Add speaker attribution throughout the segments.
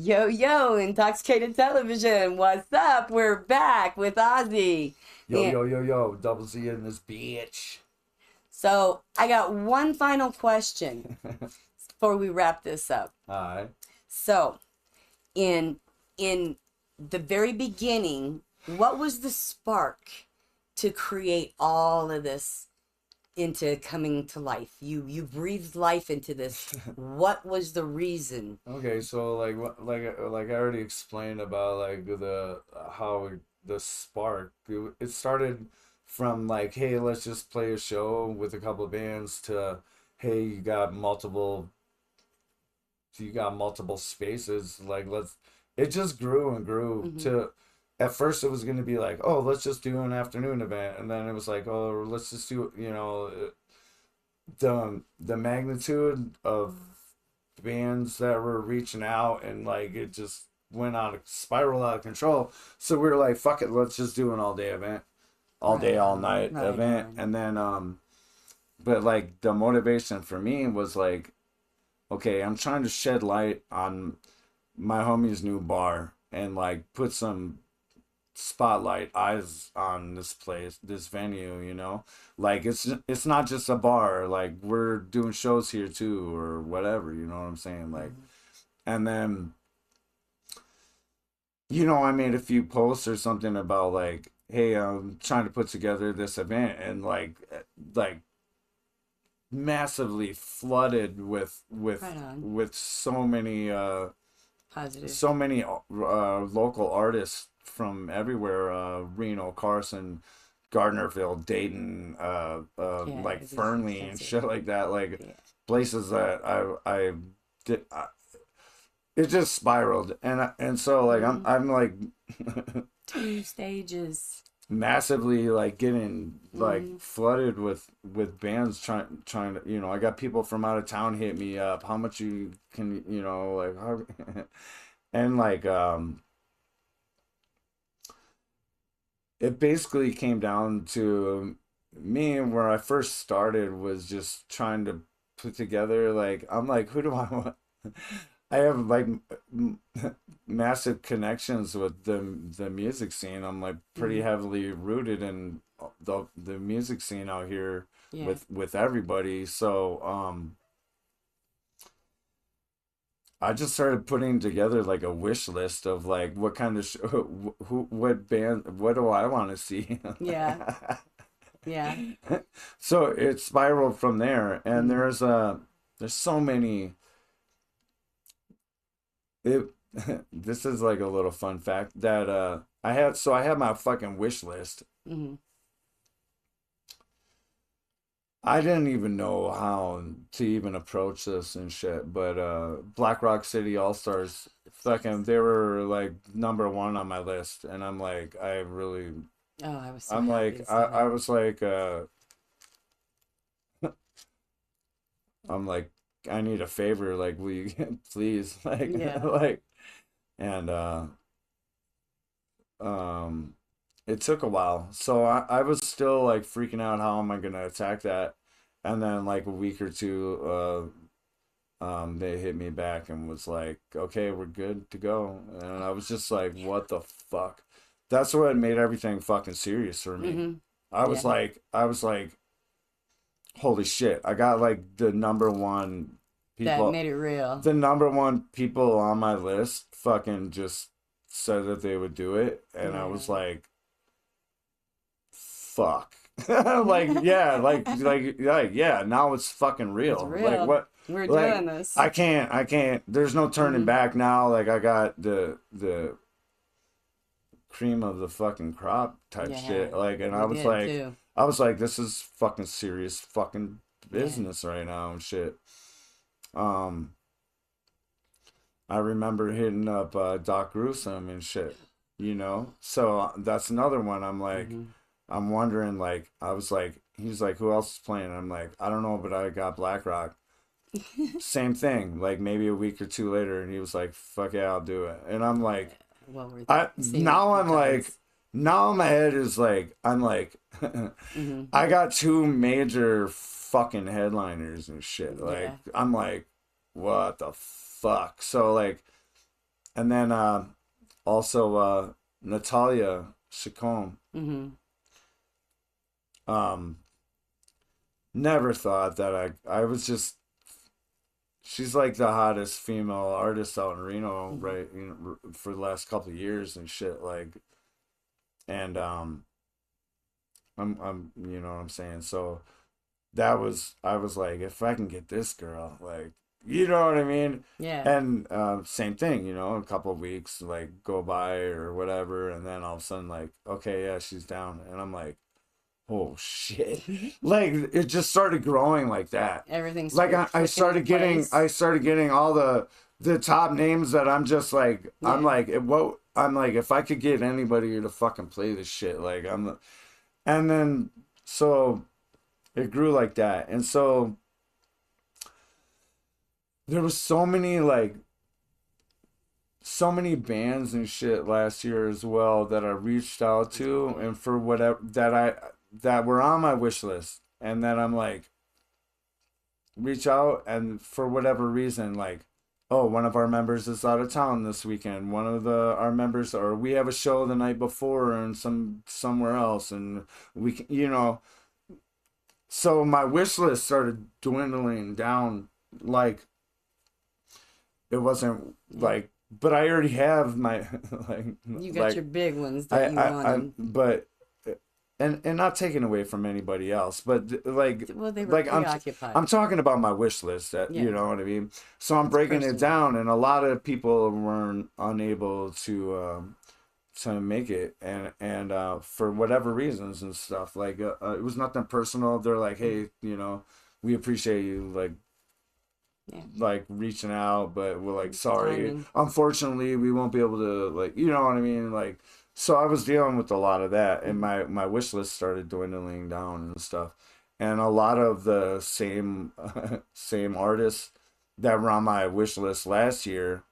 Speaker 1: Yo, yo, Intoxicated Television. What's up? We're back with Ozzy.
Speaker 2: Yo, double Z in this bitch.
Speaker 1: So, I got one final question before we wrap this up.
Speaker 2: Alright.
Speaker 1: So, in the very beginning, what was the spark to create all of this into coming to life? You breathed life into this. What was the reason?
Speaker 2: Okay, so like I already explained about like the spark. It started from like, hey, let's just play a show with a couple of bands to, hey, you got multiple spaces. Like it just grew and grew to. At first, it was going to be like, oh, let's just do an afternoon event, and then it was like, oh, let's just do, the magnitude of bands that were reaching out, and like it just went spiral out of control. So we were like, fuck it, let's just do an all day event, all day, all night event, and then but like the motivation for me was like, okay, I'm trying to shed light on my homie's new bar and like put some spotlight eyes on this place, this venue, like it's not just a bar, like we're doing shows here too or whatever, you know what I'm saying, like. And then I made a few posts or something about like, hey, I'm trying to put together this event, and like massively flooded with so many
Speaker 1: Positive.
Speaker 2: so many local artists from everywhere, Reno, Carson, Gardnerville, Dayton, like Fernley and shit like that, like places that I did. It just spiraled, and so like I'm like
Speaker 1: 2 stages.
Speaker 2: Massively like getting like flooded with bands trying to, I got people from out of town hit me up, how much you can, like how, and like it basically came down to me where I first started was just trying to put together, like, I'm like, who do I want? I have like massive connections with the music scene. I'm like pretty heavily rooted in the music scene out here with everybody. So I just started putting together like a wish list of like what kind of what band, what do I want to see?
Speaker 1: Yeah.
Speaker 2: So it spiraled from there, and there's so many. This is like a little fun fact that I had my fucking wish list. I didn't even know how to even approach this and shit, but Black Rock City All Stars, fucking, they were like #1 on my list, and I'm like, I really,
Speaker 1: I was so
Speaker 2: I'm
Speaker 1: happy
Speaker 2: like,
Speaker 1: to
Speaker 2: I was like, I'm like, I need a favor, like, will you please, like, like, and it took a while, so I was still like freaking out, how am I gonna attack that? And then like a week or two, they hit me back and was like, okay, we're good to go. And I was just like, what the fuck? That's what made everything fucking serious for me. I was like, holy shit, I got like the #1 people
Speaker 1: that made it real.
Speaker 2: The #1 people on my list fucking just said that they would do it, and I was like, fuck. Like, yeah, yeah, now it's fucking real.
Speaker 1: It's real.
Speaker 2: Like, what?
Speaker 1: We're
Speaker 2: like,
Speaker 1: doing this.
Speaker 2: I can't, there's no turning back now. Like, I got the cream of the fucking crop type shit. Like, and I was like, this is fucking serious fucking business right now and shit. I remember hitting up Doc Gruesome and shit, so that's another one. I'm like, I'm wondering, like, I was like, he's like, who else is playing? I'm like, I don't know, but I got Black Rock. Same thing, like maybe a week or two later, and he was like, fuck yeah, I'll do it. And I'm like, now my head is like, I'm like, I got 2 major fucking headliners and shit. Like, I'm like, what the fuck? So like, And then also Natalia Chacon.
Speaker 1: Mm-hmm.
Speaker 2: Never thought that I was just, she's like the hottest female artist out in Reno, right? You know, for the last couple of years and shit. Like, and I'm, you know what I'm saying. So that was, I was like, if I can get this girl, like, you know what I mean?
Speaker 1: Yeah.
Speaker 2: And same thing, you know, a couple of weeks like go by or whatever, and then all of a sudden like, okay, yeah, she's down, and I'm like, oh shit, like it just started growing like that.
Speaker 1: Everything's
Speaker 2: Like I started getting all the top names that I'm just like,
Speaker 1: Yeah.
Speaker 2: I'm like if I could get anybody to fucking play this shit, like and then so it grew like that, and so there was so many bands and shit last year as well that I reached out to, and for whatever that were on my wish list, and then I'm like reach out, and for whatever reason, like, oh, one of our members is out of town this weekend, one of our members, or we have a show the night before and somewhere else, and we can, you know, so my wish list started dwindling down. Like, it wasn't like, but I already have my like,
Speaker 1: you got
Speaker 2: like,
Speaker 1: your big ones that you want.
Speaker 2: but and not taking away from anybody else, but like,
Speaker 1: Well, they were
Speaker 2: like
Speaker 1: preoccupied.
Speaker 2: I'm talking about my wish list, that, you know what I mean? So I'm breaking it down, and a lot of people weren't unable to make it, and for whatever reasons and stuff, like it was nothing personal. They're like, hey, you know, we appreciate you, like, like reaching out, but we're like, sorry, unfortunately we won't be able to, like, you know what I mean? Like, so I was dealing with a lot of that, and my wish list started dwindling down and stuff, and a lot of the same same artists that were on my wish list last year,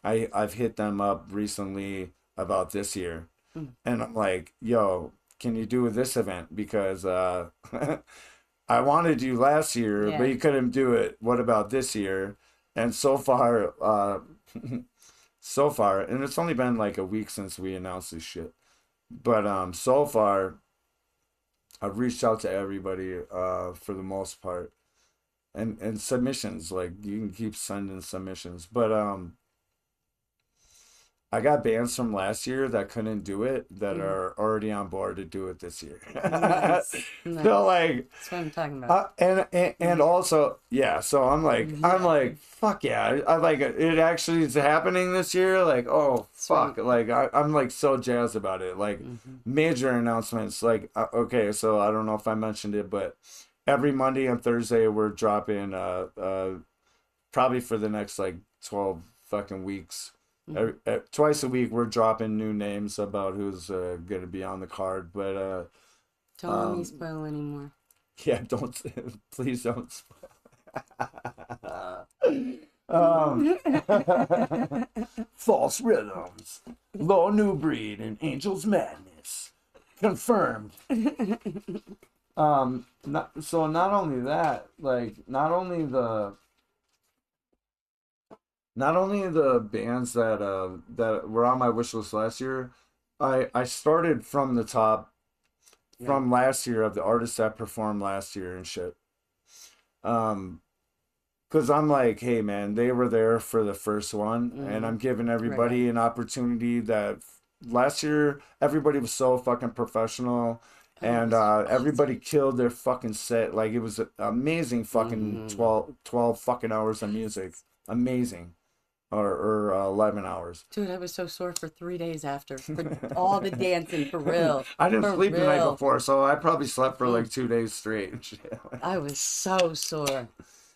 Speaker 2: I've hit them up recently about this year, and I'm like, yo, can you do this event, because I wanted you last year, but you couldn't do it. What about this year? And so far, and it's only been like a week since we announced this shit, but so far, I've reached out to everybody for the most part, and submissions, like, you can keep sending submissions, but I got bands from last year that couldn't do it that are already on board to do it this year.
Speaker 1: Nice.
Speaker 2: So like,
Speaker 1: that's what I'm talking about.
Speaker 2: And also, yeah. So I'm like, fuck yeah! I like it. Actually, is happening this year. Like, oh fuck! Like I'm like so jazzed about it. Like, major announcements. Like, okay, so I don't know if I mentioned it, but every Monday and Thursday we're dropping probably for the next like 12 fucking weeks. Twice a week we're dropping new names about who's gonna be on the card, but
Speaker 1: don't let me spoil anymore.
Speaker 2: Yeah, don't, please don't spoil. False rhythms, low new breed, and Angel's Madness confirmed. So not only that, like, not only the bands that were on my wish list last year, I started from the top, from last year, of the artists that performed last year and shit. Because I'm like, hey man, they were there for the first one, and I'm giving everybody an opportunity. That last year everybody was so fucking professional, and everybody killed their fucking set. Like, it was an amazing fucking 12 fucking hours of music. Amazing. Or 11 hours.
Speaker 1: Dude, I was so sore for 3 days after, for all the dancing, for real.
Speaker 2: I didn't sleep the night before, so I probably slept for like 2 days straight and shit.
Speaker 1: I was so sore.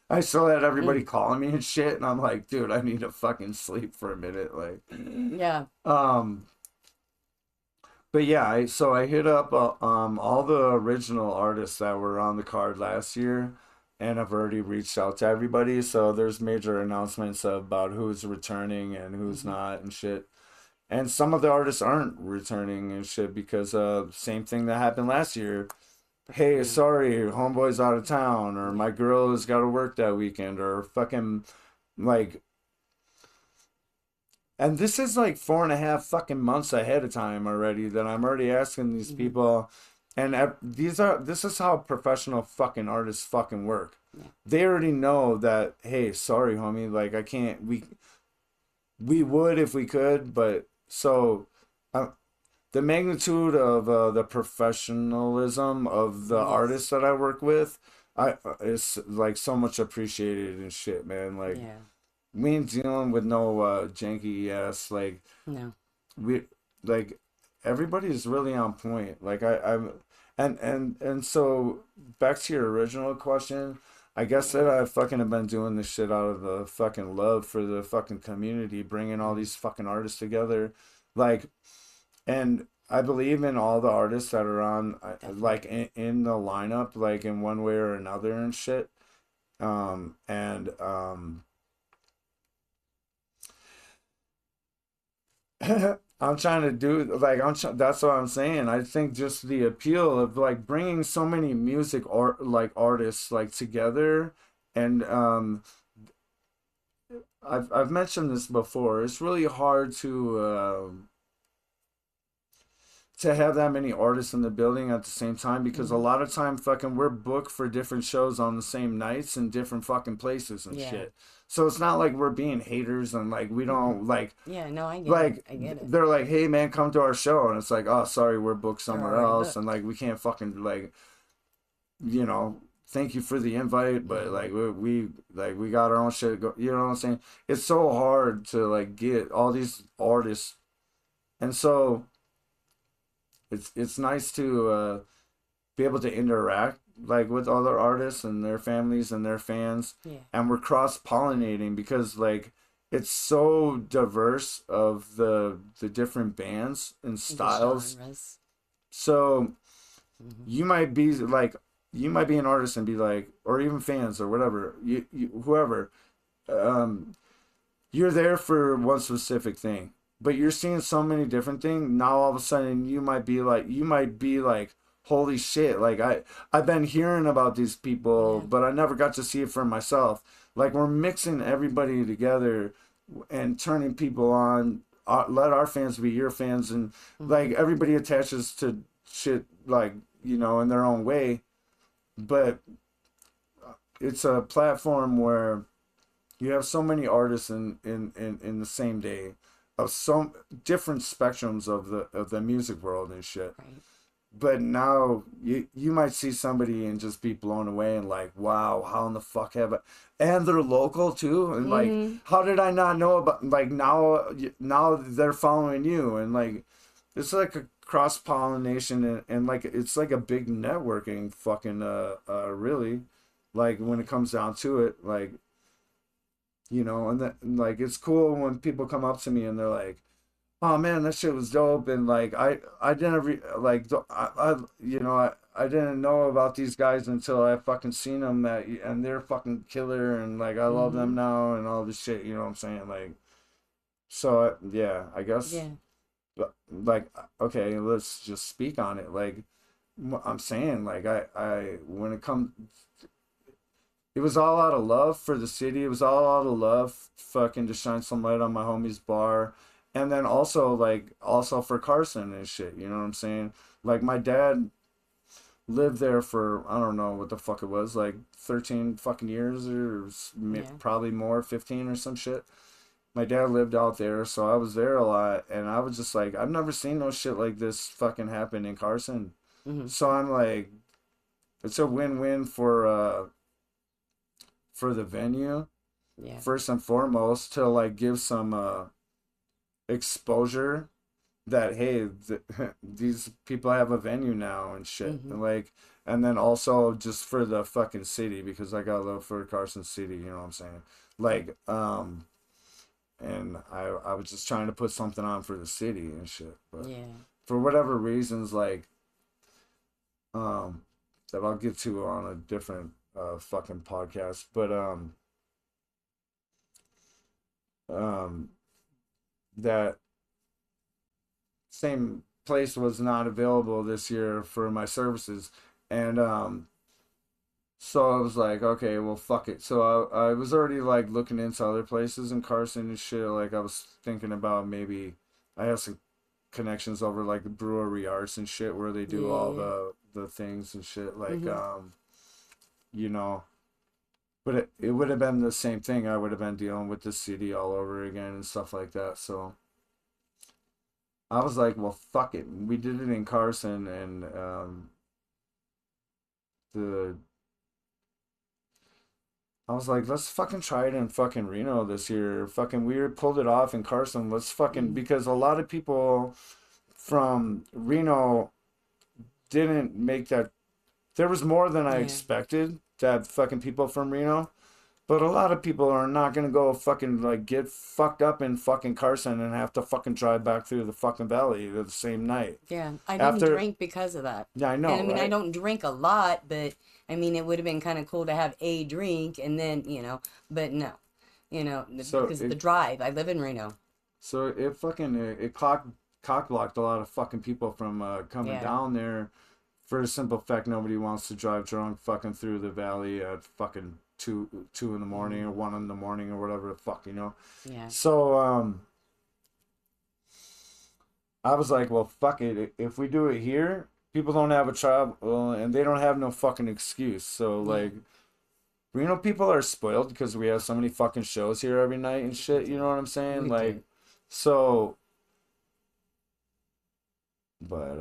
Speaker 2: I still had everybody calling me and shit, and I'm like, dude, I need to fucking sleep for a minute, like.
Speaker 1: Yeah.
Speaker 2: But yeah, so I hit up all the original artists that were on the card last year, and I've already reached out to everybody. So there's major announcements about who's returning and who's not and shit. And some of the artists aren't returning and shit because same thing that happened last year. Hey, sorry, homeboy's out of town, or my girl has got to work that weekend, or fucking, like, And this is like 4.5 fucking months ahead of time already that I'm already asking these people. And this is how professional fucking artists fucking work.
Speaker 1: Yeah.
Speaker 2: They already know that, hey, sorry, homie, like I can't, we would if we could, but so the magnitude of the professionalism of the
Speaker 1: Yes.
Speaker 2: artists that I work with, is like so much appreciated and shit, man. Like
Speaker 1: Yeah.
Speaker 2: we ain't dealing with no janky ass like
Speaker 1: No.
Speaker 2: we like everybody's really on point. Like I'm and so back to your original question, I guess that I fucking have been doing this shit out of the fucking love for the fucking community, bringing all these fucking artists together, like, and I believe in all the artists that are on like in the lineup, like in one way or another and shit. And I'm trying to do like that's what I'm saying. I think just the appeal of like bringing so many music or like artists like together, and I've mentioned this before. It's really hard to have that many artists in the building at the same time because a lot of time fucking we're booked for different shows on the same nights in different fucking places and shit. So it's not like we're being haters and like we don't like
Speaker 1: Yeah, no, I get
Speaker 2: like
Speaker 1: it. I get it.
Speaker 2: they're like, hey man, come to our show, and it's like, oh sorry, we're booked
Speaker 1: They're
Speaker 2: somewhere
Speaker 1: already
Speaker 2: else,
Speaker 1: booked.
Speaker 2: and like we can't fucking like, you know, thank you for the invite, but like we like we got our own shit go, you know what I'm saying? It's so hard to like get all these artists, and so it's nice to be able to interact like with other artists and their families and their fans,
Speaker 1: Yeah.
Speaker 2: and we're cross pollinating because like it's so diverse of the different bands and styles.
Speaker 1: Genres.
Speaker 2: So
Speaker 1: Mm-hmm.
Speaker 2: you might be like, you might be an artist and be like, or even fans or whatever, you whoever, um you're there for one specific thing, but you're seeing so many different things. Now all of a sudden you might be like, holy shit, like I've been hearing about these people,
Speaker 1: Yeah.
Speaker 2: but I never got to see it for myself. Like we're mixing everybody together and turning people on. Let our fans be your fans, and like everybody attaches to shit like, you know, in their own way, but it's a platform where you have so many artists in the same day of some different spectrums of the music world and shit.
Speaker 1: Right.
Speaker 2: But now you might see somebody and just be blown away and like, wow, how in the fuck have I, and they're local too, and like how did I not know about, like now they're following you, and like it's like a cross pollination, and like it's like a big networking fucking really, like when it comes down to it, like, you know, and that, like it's cool when people come up to me and they're like, "Oh man, that shit was dope," and like I didn't you know, I didn't know about these guys until I fucking seen them, that and they're fucking killer, and like I love them now and all this shit, you know what I'm saying? Like, so yeah, I guess,
Speaker 1: Yeah.
Speaker 2: like, okay, let's just speak on it. Like I'm saying, like I when it comes, it was all out of love for the city. It was all out of love, fucking to shine some light on my homie's bar. And then also, like, also for Carson and shit. You know what I'm saying? Like, my dad lived there for, I don't know what the fuck it was, like 13 fucking years, or probably more, 15 or some shit. My dad lived out there, so I was there a lot. And I was just like, I've never seen no shit like this fucking happen in Carson. So I'm like, it's a win-win for the venue,
Speaker 1: Yeah.
Speaker 2: first and foremost, to like give some exposure that, hey, these people have a venue now and shit, and like, and then also just for the fucking city, because I got love for Carson City, you know what I'm saying? Like, and I was just trying to put something on for the city and shit, but
Speaker 1: Yeah.
Speaker 2: for whatever reasons, like, that I'll get to on a different fucking podcast, but um that same place was not available this year for my services, and So I was like, okay, well, fuck it. So I was already like looking into other places in Carson and shit. Like I was thinking about maybe I have some connections over like the brewery arts and shit where they do all
Speaker 1: Yeah.
Speaker 2: the things and shit. Like
Speaker 1: Mm-hmm.
Speaker 2: you know, but it would have been the same thing. I would have been dealing with the city all over again and stuff like that. So I was like, well, fuck it. We did it in Carson and the I was like, let's fucking try it in fucking Reno this year. Fucking we pulled it off in Carson. Let's fucking
Speaker 1: Mm-hmm.
Speaker 2: because a lot of people from Reno didn't make that. There was more than I
Speaker 1: Yeah.
Speaker 2: expected to have fucking people from Reno, but a lot of people are not gonna go fucking like get fucked up in fucking Carson and have to fucking drive back through the fucking valley the same night.
Speaker 1: Yeah, I didn't
Speaker 2: After,
Speaker 1: drink because of that.
Speaker 2: yeah, I
Speaker 1: And I
Speaker 2: know,
Speaker 1: mean, I
Speaker 2: right?
Speaker 1: don't drink a lot, but I mean, it would have been kind of cool to have a drink and then, but no,
Speaker 2: So
Speaker 1: because the
Speaker 2: it,
Speaker 1: drive, I live in Reno.
Speaker 2: so it fucking it cock blocked a lot of fucking people from coming
Speaker 1: Yeah.
Speaker 2: down there for the simple fact nobody wants to drive drunk fucking through the valley at fucking two in the morning or
Speaker 1: Mm,
Speaker 2: 1 in the morning or whatever the fuck, you know.
Speaker 1: yeah.
Speaker 2: So I was like, well, fuck it. If we do it here, people don't have a travel and they don't have no fucking excuse. So
Speaker 1: Yeah.
Speaker 2: like, Reno people are spoiled because we have so many fucking shows here every night and
Speaker 1: We
Speaker 2: shit. You
Speaker 1: do.
Speaker 2: know what I'm saying?
Speaker 1: We
Speaker 2: Like,
Speaker 1: do.
Speaker 2: so, but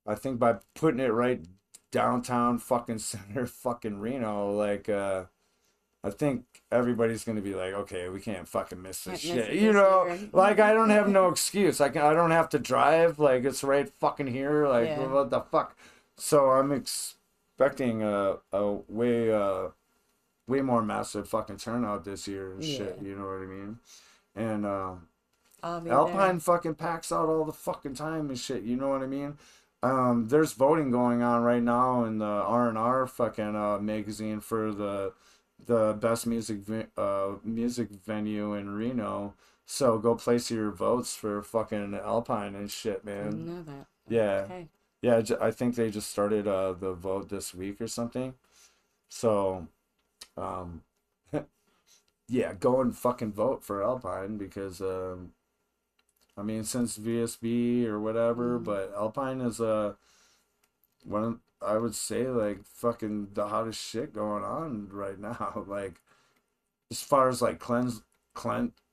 Speaker 2: I think by putting it right downtown fucking center fucking Reno, like I think everybody's gonna be like, okay, we can't fucking miss this
Speaker 1: Can't miss
Speaker 2: shit.
Speaker 1: it
Speaker 2: You
Speaker 1: this
Speaker 2: know,
Speaker 1: year.
Speaker 2: like I don't have no excuse. I don't have to drive. Like it's right fucking here. Like
Speaker 1: Yeah.
Speaker 2: what the fuck? So I'm expecting way more massive fucking turnout this year and shit.
Speaker 1: Yeah.
Speaker 2: You know what I mean? And
Speaker 1: I'll be there.
Speaker 2: Alpine fucking packs out all the fucking time and shit. You know what I mean? There's voting going on right now in the R&R fucking magazine for the best music venue in Reno. So go place your votes for fucking Alpine and shit,
Speaker 1: I didn't
Speaker 2: man.
Speaker 1: know that.
Speaker 2: Yeah,
Speaker 1: Okay.
Speaker 2: yeah. I think they just started the vote this week or something. So um, yeah, go and fucking vote for Alpine because I mean, since VSB or whatever,
Speaker 1: Mm,
Speaker 2: but Alpine is one of, I would say like fucking the hottest shit going on right now. Like as far as like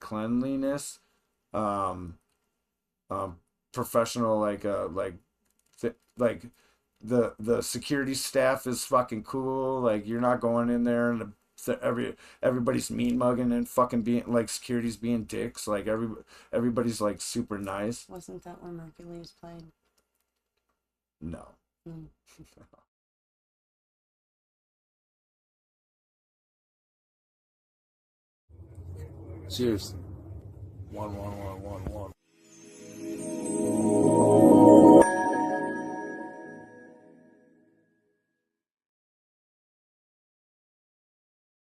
Speaker 2: cleanliness, um, um, professional like the security staff is fucking cool. Like you're not going in there and everybody's mean mugging and fucking being like security's being dicks. Like everybody's like super nice.
Speaker 1: wasn't that where Mercury was playing?
Speaker 2: No.
Speaker 1: Mm.
Speaker 2: Cheers. 1 1 1 1 1.